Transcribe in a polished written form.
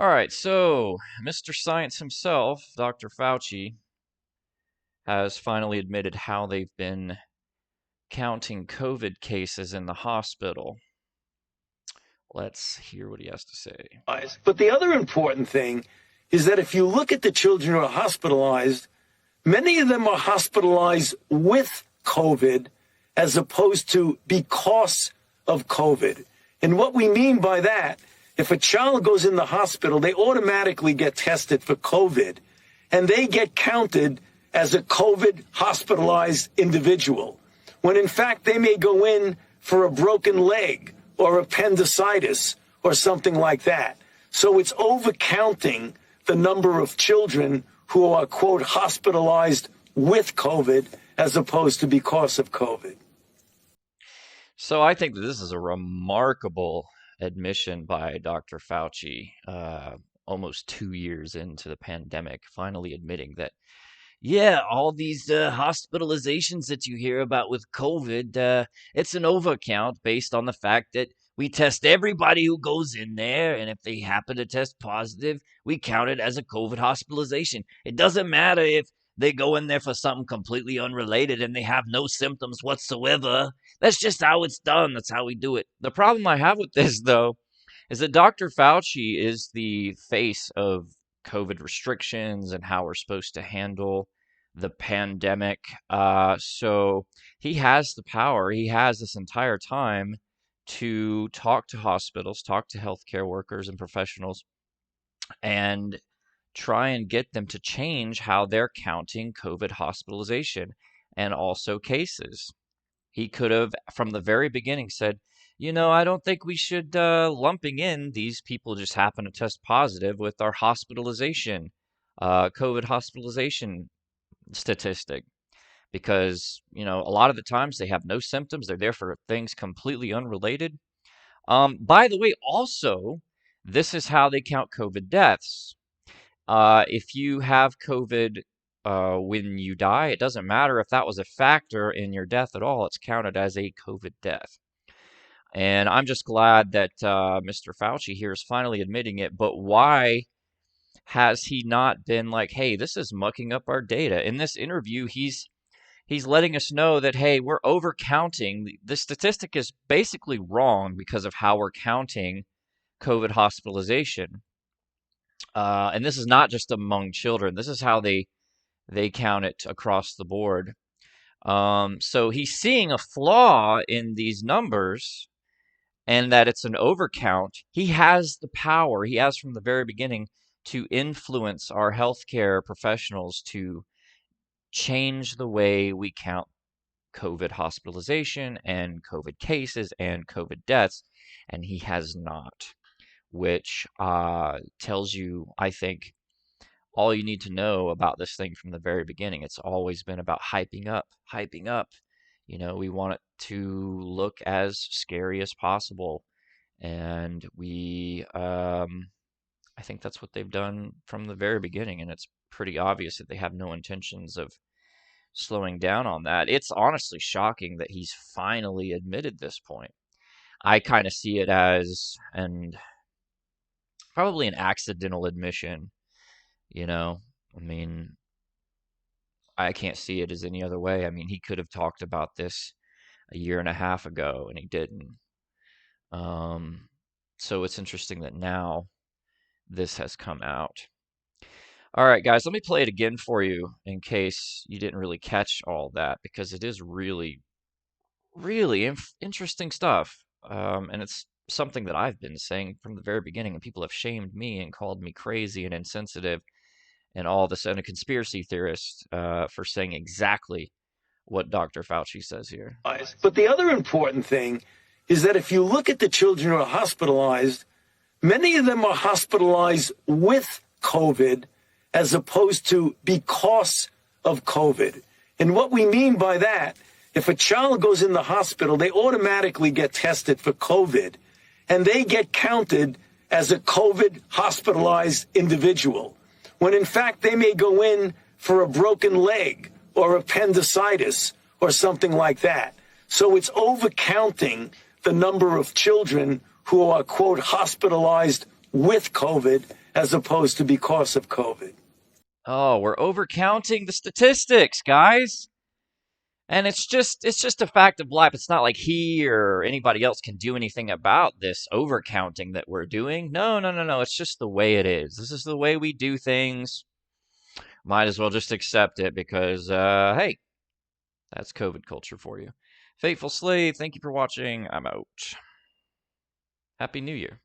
All right, so Mr. Science himself, Dr. Fauci, has finally admitted how they've been counting COVID cases in the hospital. Let's hear what he has to say. But the other important thing is that if you look at the children who are hospitalized, many of them are hospitalized with COVID as opposed to because of COVID. And what we mean by that, if a child goes in the hospital, they automatically get tested for COVID, and they get counted as a COVID hospitalized individual, when in fact they may go in for a broken leg or appendicitis or something like that. So it's overcounting the number of children who are, quote, hospitalized with COVID as opposed to because of COVID. So I think that this is a remarkable admission by Dr. Fauci, almost 2 years into the pandemic, finally admitting that, yeah, all these hospitalizations that you hear about with COVID, it's an overcount based on the fact that we test everybody who goes in there, and if they happen to test positive, we count it as a COVID hospitalization. It doesn't matter if they go in there for something completely unrelated and they have no symptoms whatsoever. That's just how it's done. That's how we do it. The problem I have with this, though, is that Dr. Fauci is the face of COVID restrictions and how we're supposed to handle the pandemic. So he has the power. He has this entire time to talk to hospitals, talk to healthcare workers and professionals, and try and get them to change how they're counting COVID hospitalization and also cases. He could have, from the very beginning, said, I don't think we should lumping in these people just happen to test positive with our hospitalization, COVID hospitalization statistic. Because, a lot of the times they have no symptoms. They're there for things completely unrelated. By the way, also, this is how they count COVID deaths. If you have COVID when you die, it doesn't matter if that was a factor in your death at all. It's counted as a COVID death. And I'm just glad that Mr. Fauci here is finally admitting it. But why has he not been like, hey, this is mucking up our data? In this interview, he's letting us know that, hey, we're overcounting. The statistic is basically wrong because of how we're counting COVID hospitalization. And this is not just among children. This is how they count it across the board. So he's seeing a flaw in these numbers and that it's an overcount. He has the power, he has from the very beginning, to influence our healthcare professionals to change the way we count COVID hospitalization and COVID cases and COVID deaths, and he has not, which tells you, I think, all you need to know about this thing from the very beginning. It's always been about hyping up, hyping up. We want it to look as scary as possible. And I think that's what they've done from the very beginning. And it's pretty obvious that they have no intentions of slowing down on that. It's honestly shocking that he's finally admitted this point. I kind of see it as probably an accidental admission. I mean, I can't see it as any other way. I mean, he could have talked about this a year and a half ago, and he didn't. So it's interesting that now this has come out. All right, guys, let me play it again for you in case you didn't really catch all that, because it is really, really interesting stuff. And it's something that I've been saying from the very beginning, and people have shamed me and called me crazy and insensitive and all this, and a conspiracy theorist for saying exactly what Dr. Fauci says here. But the other important thing is that if you look at the children who are hospitalized, many of them are hospitalized with COVID as opposed to because of COVID. And what we mean by that, if a child goes in the hospital, they automatically get tested for COVID, and they get counted as a COVID hospitalized individual, when in fact they may go in for a broken leg or appendicitis or something like that. So it's overcounting the number of children who are, quote, hospitalized with COVID as opposed to because of COVID. Oh, we're overcounting the statistics, guys. And it's just a fact of life. It's not like he or anybody else can do anything about this overcounting that we're doing. No, no, no, no. It's just the way it is. This is the way we do things. Might as well just accept it because hey, that's COVID culture for you. Faithful Slave, thank you for watching. I'm out. Happy New Year.